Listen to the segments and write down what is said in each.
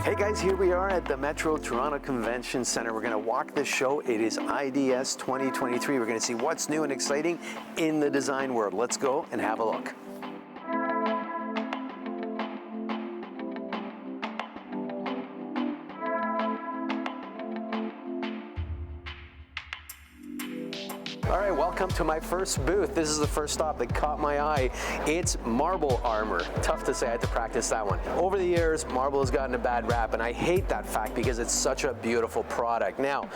Hey guys, here we are at the Metro Toronto Convention Center. We're going to walk this show. It is IDS 2023. We're going to see what's new and exciting in the design world. Let's go and have a look. All right, welcome to my first booth. This is the first stop that caught my eye. It's marble armor. Tough to say, I had to practice that one. Over the years, marble has gotten a bad rap, and I hate that fact because it's such a beautiful product. Now,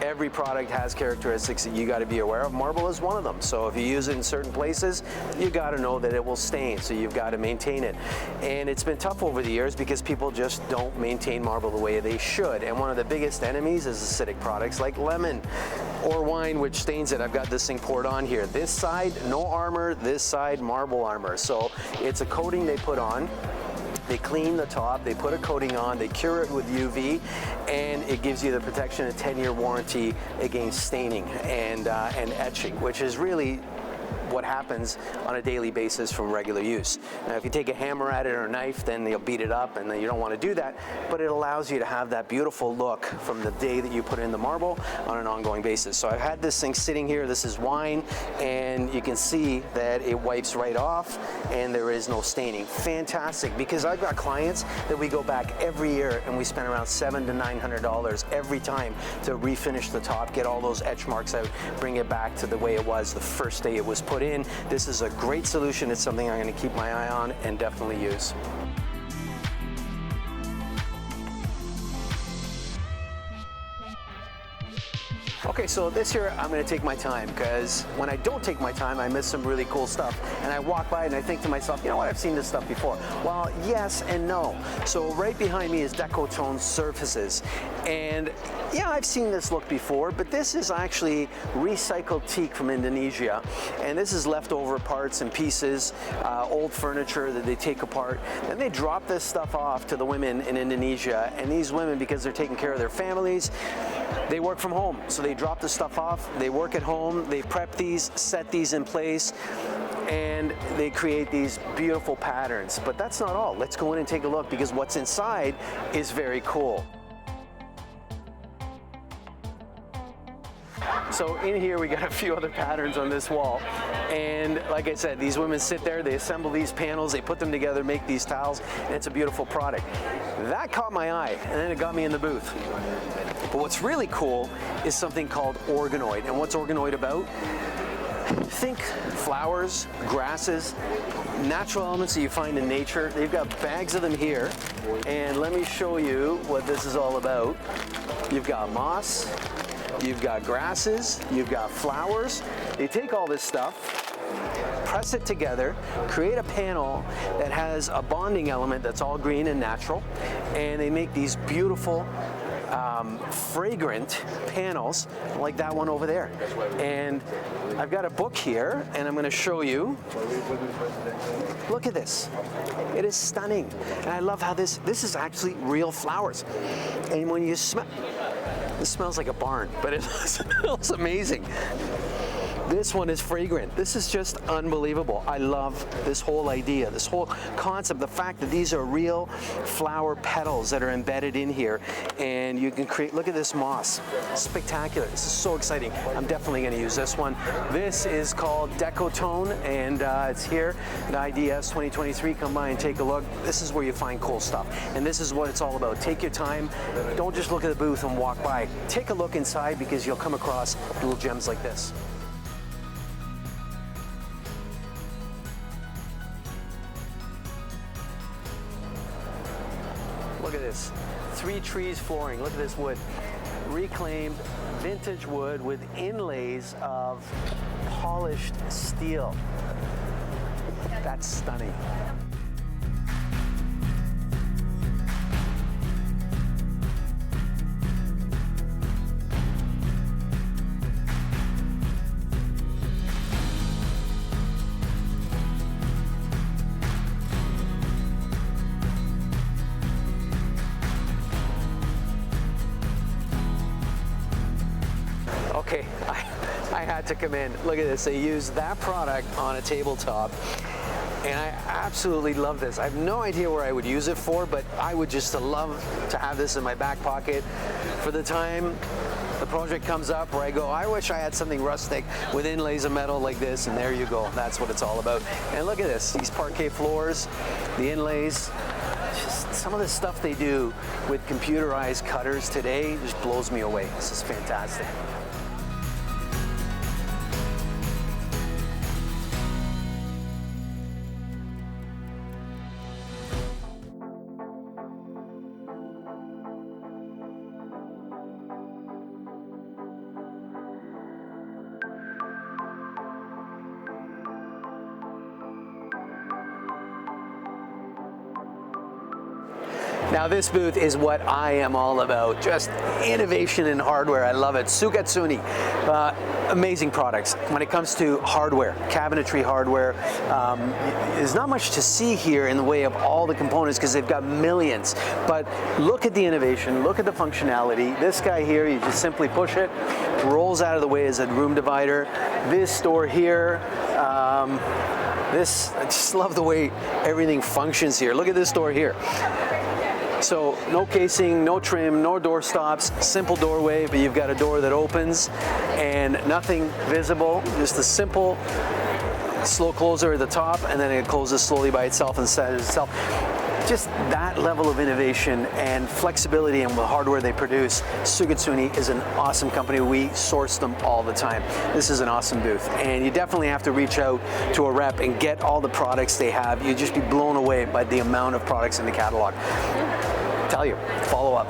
every product has characteristics that you got to be aware of. Marble is one of them. So if you use it in certain places, you got to know that it will stain. So you've got to maintain it. And it's been tough over the years because people just don't maintain marble the way they should. And one of the biggest enemies is acidic products like lemon or wine, which stains it. I've got this thing poured on here. This side, no armor. This side, marble armor. So it's a coating they put on. They clean the top, they put a coating on, they cure it with UV, and it gives you the protection, a 10-year warranty against staining and etching, which is really what happens on a daily basis from regular use. Now, if you take a hammer at it or a knife, then you'll beat it up, and then you don't want to do that, but it allows you to have that beautiful look from the day that you put in the marble on an ongoing basis. So I've had this thing sitting here. This is wine, and you can see that it wipes right off, and there is no staining. Fantastic, because I've got clients that we go back every year, and we spend around $700 to $900 every time to refinish the top, get all those etch marks out, bring it back to the way it was the first day it was put in. This is a great solution. It's something I'm going to keep my eye on and definitely use. Okay, so this year I'm going to take my time, because when I don't take my time, I miss some really cool stuff. And I walk by and I think to myself, you know what, I've seen this stuff before. Well, yes and no. So right behind me is Decotone surfaces. And yeah, I've seen this look before, but this is actually recycled teak from Indonesia. And this is leftover parts and pieces, old furniture that they take apart. And they drop this stuff off to the women in Indonesia. And these women, because they're taking care of their families, they work from home. So they drop the stuff off, they work at home, they prep these, set these in place, and they create these beautiful patterns. But that's not all. Let's go in and take a look, because what's inside is very cool. So in here we got a few other patterns on this wall, and like I said, these women sit there, they assemble these panels, they put them together, make these tiles, and it's a beautiful product. That caught my eye, and then it got me in the booth. But what's really cool is something called organoid. And what's organoid about? Think flowers, grasses, natural elements that you find in nature. They've got bags of them here, and let me show you what this is all about. You've got moss, you've got grasses, you've got flowers. They take all this stuff, press it together, create a panel that has a bonding element that's all green and natural, and they make these beautiful fragrant panels like that one over there. And I've got a book here, and I'm going to show you. Look at this. It is stunning. And I love how this is actually real flowers. And when you smell, this smells like a barn, but it smells amazing. This one is fragrant. This is just unbelievable. I love this whole idea, this whole concept, the fact that these are real flower petals that are embedded in here, and you can create, look at this moss. Spectacular. This is so exciting. I'm definitely going to use this one. This is called Decotone, and it's here at IDS 2023. Come by and take a look. This is where you find cool stuff, and this is what it's all about. Take your time. Don't just look at the booth and walk by. Take a look inside, because you'll come across little gems like this. Look at this, 3 trees flooring. Look at this wood. Reclaimed vintage wood with inlays of polished steel. That's stunning. Okay, I had to come in. Look at this. They use that product on a tabletop. And I absolutely love this. I have no idea where I would use it for, but I would just love to have this in my back pocket for the time the project comes up where I go, I wish I had something rustic with inlays of metal like this, and there you go. That's what it's all about. And look at this, these parquet floors, the inlays, just some of the stuff they do with computerized cutters today just blows me away. This is fantastic. Now this booth is what I am all about, just innovation in hardware. I love it. Sugatsuni, amazing products. When it comes to hardware, cabinetry hardware, there's not much to see here in the way of all the components because they've got millions. But look at the innovation, look at the functionality. This guy here, you just simply push it, rolls out of the way as a room divider. This door here, I just love the way everything functions here. Look at this door here. So no casing, no trim, no door stops, simple doorway, but you've got a door that opens and nothing visible, just a simple slow closer at the top, and then it closes slowly by itself and sets itself. Just that level of innovation and flexibility in the hardware they produce. Sugatsuni is an awesome company. We source them all the time. This is an awesome booth, and you definitely have to reach out to a rep and get all the products they have. You'd just be blown away by the amount of products in the catalog. Tell you, follow up.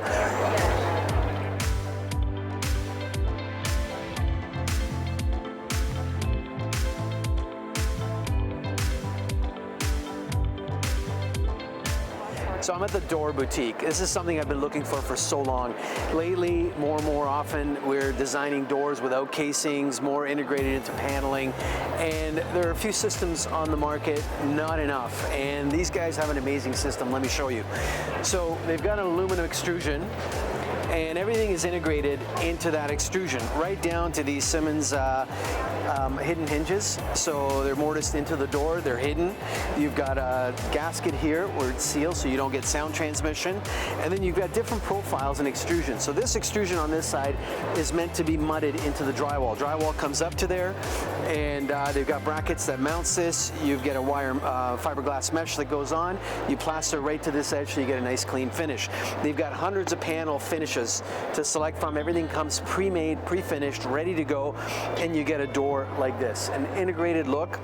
So I'm at the Door Boutique. This is something I've been looking for so long. Lately, more and more often, we're designing doors without casings, more integrated into paneling, and there are a few systems on the market, not enough. And these guys have an amazing system, let me show you. So they've got an aluminum extrusion, and everything is integrated into that extrusion, right down to these Simmons hidden hinges. So they're mortised into the door, they're hidden. You've got a gasket here where it's sealed so you don't get sound transmission. And then you've got different profiles and extrusion. So this extrusion on this side is meant to be mudded into the drywall. Drywall comes up to there, and they've got brackets that mounts this. You've got a wire fiberglass mesh that goes on. You plaster right to this edge so you get a nice clean finish. They've got hundreds of panel finishes to select from. Everything comes pre-made, pre-finished, ready to go, and you get a door like this. An integrated look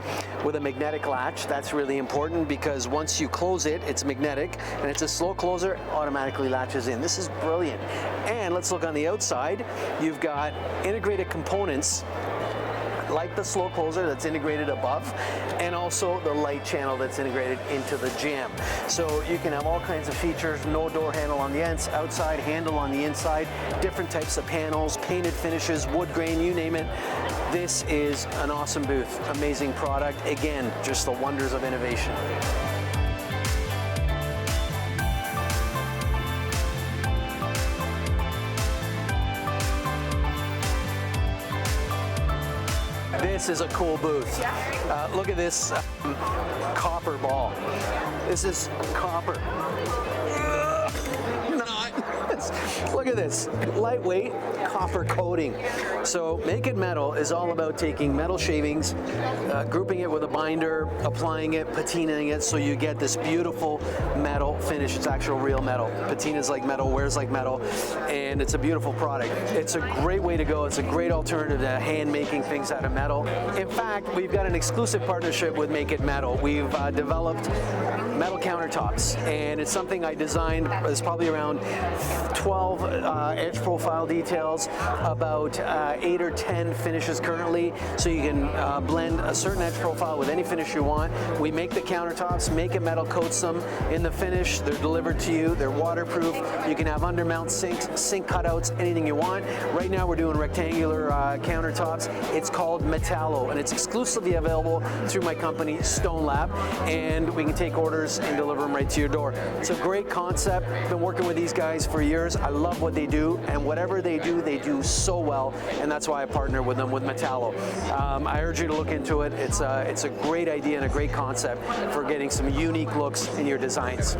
with a magnetic latch. That's really important because once you close it, it's magnetic, and it's a slow closer, automatically latches in. This is brilliant. And let's look on the outside. You've got integrated components like the slow closer that's integrated above, and also the light channel that's integrated into the jamb. So you can have all kinds of features, no door handle on the outside, handle on the inside, different types of panels, painted finishes, wood grain, you name it. This is an awesome booth, amazing product. Again, just the wonders of innovation. This is a cool booth. Look at this copper ball. This is copper. Look at this, lightweight copper coating. So Make It Metal is all about taking metal shavings, grouping it with a binder, applying it, patinaing it, so you get this beautiful metal finish. It's actual real metal. Patina's like metal, wears like metal, and it's a beautiful product. It's a great way to go. It's a great alternative to hand making things out of metal. In fact, we've got an exclusive partnership with Make It Metal. We've developed metal countertops, and it's something I designed. There's probably around 12 edge profile details, about 8 or 10 finishes currently, so you can blend a certain edge profile with any finish you want. We make the countertops, Make It Metal coats them in the finish. They're delivered to you. They're waterproof. You can have undermount sinks, sink cutouts, anything you want. Right now we're doing rectangular countertops. It's called Metallo, and it's exclusively available through my company Stone Lab, and we can take orders doors and deliver them right to your door. It's a great concept. Been working with these guys for years. I love what they do, and whatever they do so well, and that's why I partner with them with Metallo. I urge you to look into it. It's a great idea and a great concept for getting some unique looks in your designs.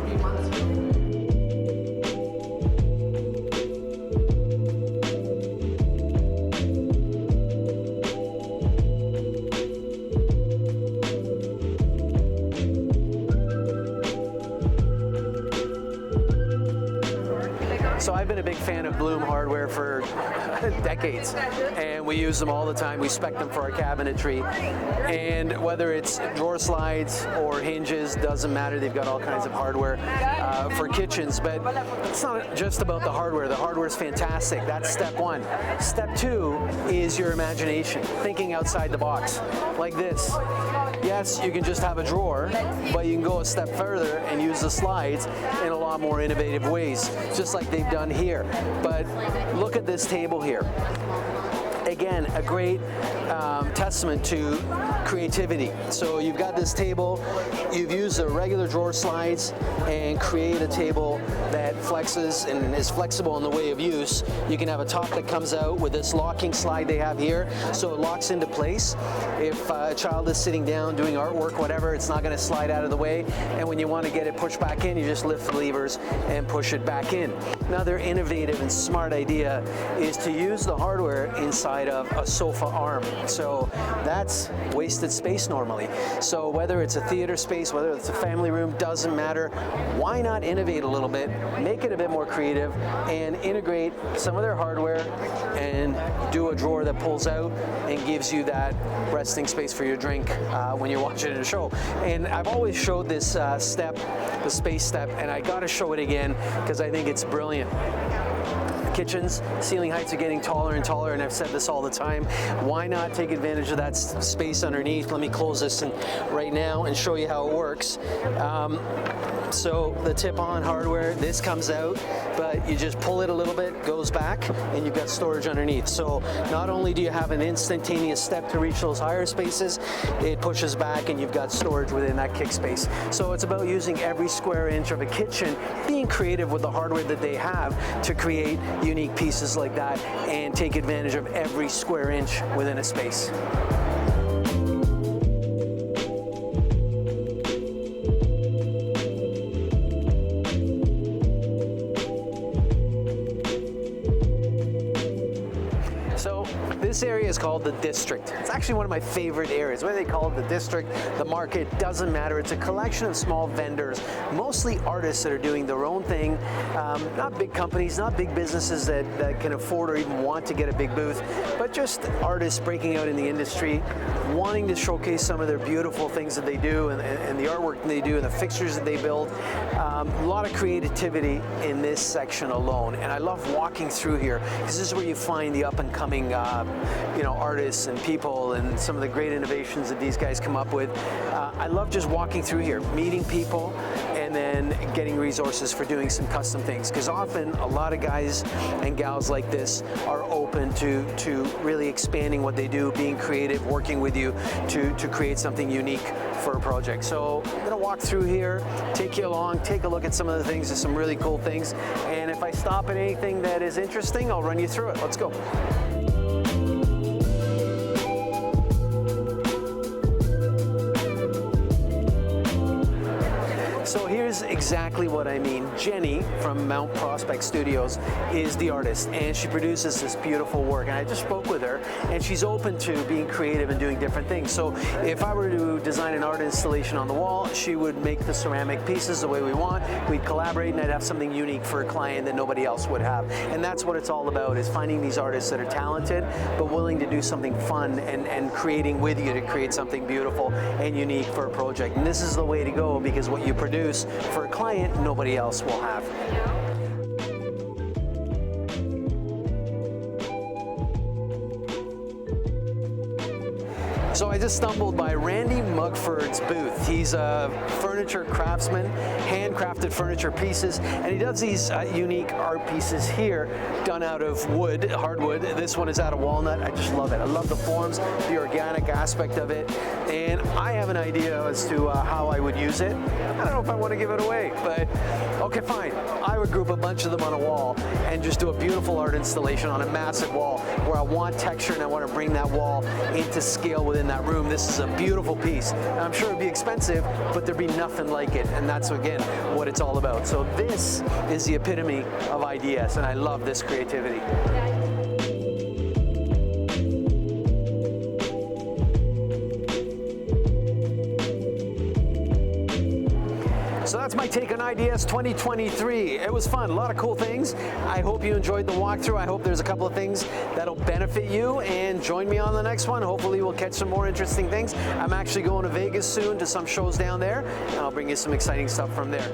So I've been a big fan of Bloom hardware for decades, and we use them all the time. We spec them for our cabinetry, and whether it's drawer slides or hinges, doesn't matter. They've got all kinds of hardware for kitchens, but it's not just about the hardware. The hardware is fantastic. That's step one. Step two is your imagination, thinking outside the box, like this. Yes, you can just have a drawer, but you can go a step further and use the slides in a lot more innovative ways, just like they've done here. But look at this table here. Again, a great testament to creativity. So you've got this table, you've used the regular drawer slides and create a table that flexes and is flexible in the way of use. You can have a top that comes out with this locking slide they have here, so it locks into place. If a child is sitting down doing artwork, whatever, it's not going to slide out of the way, and when you want to get it pushed back in, you just lift the levers and push it back in. Another innovative and smart idea is to use the hardware inside of a sofa arm. So that's wasted space normally. So whether it's a theater space, whether it's a family room, doesn't matter. Why not innovate a little bit, make it a bit more creative, and integrate some of their hardware and do a drawer that pulls out and gives you that resting space for your drink when you're watching a show. And I've always showed this step, the space step, and I gotta show it again because I think it's brilliant. Kitchens, ceiling heights are getting taller and taller, and I've said this all the time. Why not take advantage of that space underneath? Let me close this right now and show you how it works. So the tip-on hardware, this comes out, but you just pull it a little bit, goes back, and you've got storage underneath. So not only do you have an instantaneous step to reach those higher spaces, it pushes back and you've got storage within that kick space. So it's about using every square inch of a kitchen, being creative with the hardware that they have to create unique pieces like that and take advantage of every square inch within a space. This area is called the District. It's actually one of my favorite areas. Whether they call it the District, the market, doesn't matter. It's a collection of small vendors, mostly artists that are doing their own thing. Not big companies, not big businesses that can afford or even want to get a big booth, but just artists breaking out in the industry, wanting to showcase some of their beautiful things that they do and the artwork that they do and the fixtures that they build. A lot of creativity in this section alone, and I love walking through here because this is where you find the up-and-coming artists and people and some of the great innovations that these guys come up with. I love just walking through here, meeting people, and then getting resources for doing some custom things, because often a lot of guys and gals like this are open to really expanding what they do, being creative, working with you to create something unique for a project. So I'm gonna walk through here, take you along, take a look at some of the things. There's some really cool things, and if I stop at anything that is interesting, I'll run you through it. Let's go. So here's exactly what I mean. Jenny from Mount Prospect Studios is the artist, and she produces this beautiful work. And I just spoke with her, and she's open to being creative and doing different things. So if I were to design an art installation on the wall, she would make the ceramic pieces the way we want. We'd collaborate, and I'd have something unique for a client that nobody else would have. And that's what it's all about, is finding these artists that are talented, but willing to do something fun and creating with you to create something beautiful and unique for a project. And this is the way to go, because what you produce for a client, nobody else will have. So I just stumbled by Randy Mugford's booth. He's a furniture craftsman, handcrafted furniture pieces, and he does these unique art pieces here done out of wood, hardwood. This one is out of walnut. I just love it. I love the forms, the organic aspect of it, and I have an idea as to how I would use it. I don't know if I want to give it away, but okay, fine. I would group a bunch of them on a wall and just do a beautiful art installation on a massive wall where I want texture and I want to bring that wall into scale within that room. This is a beautiful piece. And I'm sure it'd be expensive, but there'd be nothing like it. And that's, again, what it's all about. So this is the epitome of IDS, and I love this creativity. So that's my take on IDS 2023. It was fun, a lot of cool things. I hope you enjoyed the walkthrough. I hope there's a couple of things that'll benefit you, and join me on the next one. Hopefully we'll catch some more interesting things. I'm actually going to Vegas soon to some shows down there, and I'll bring you some exciting stuff from there.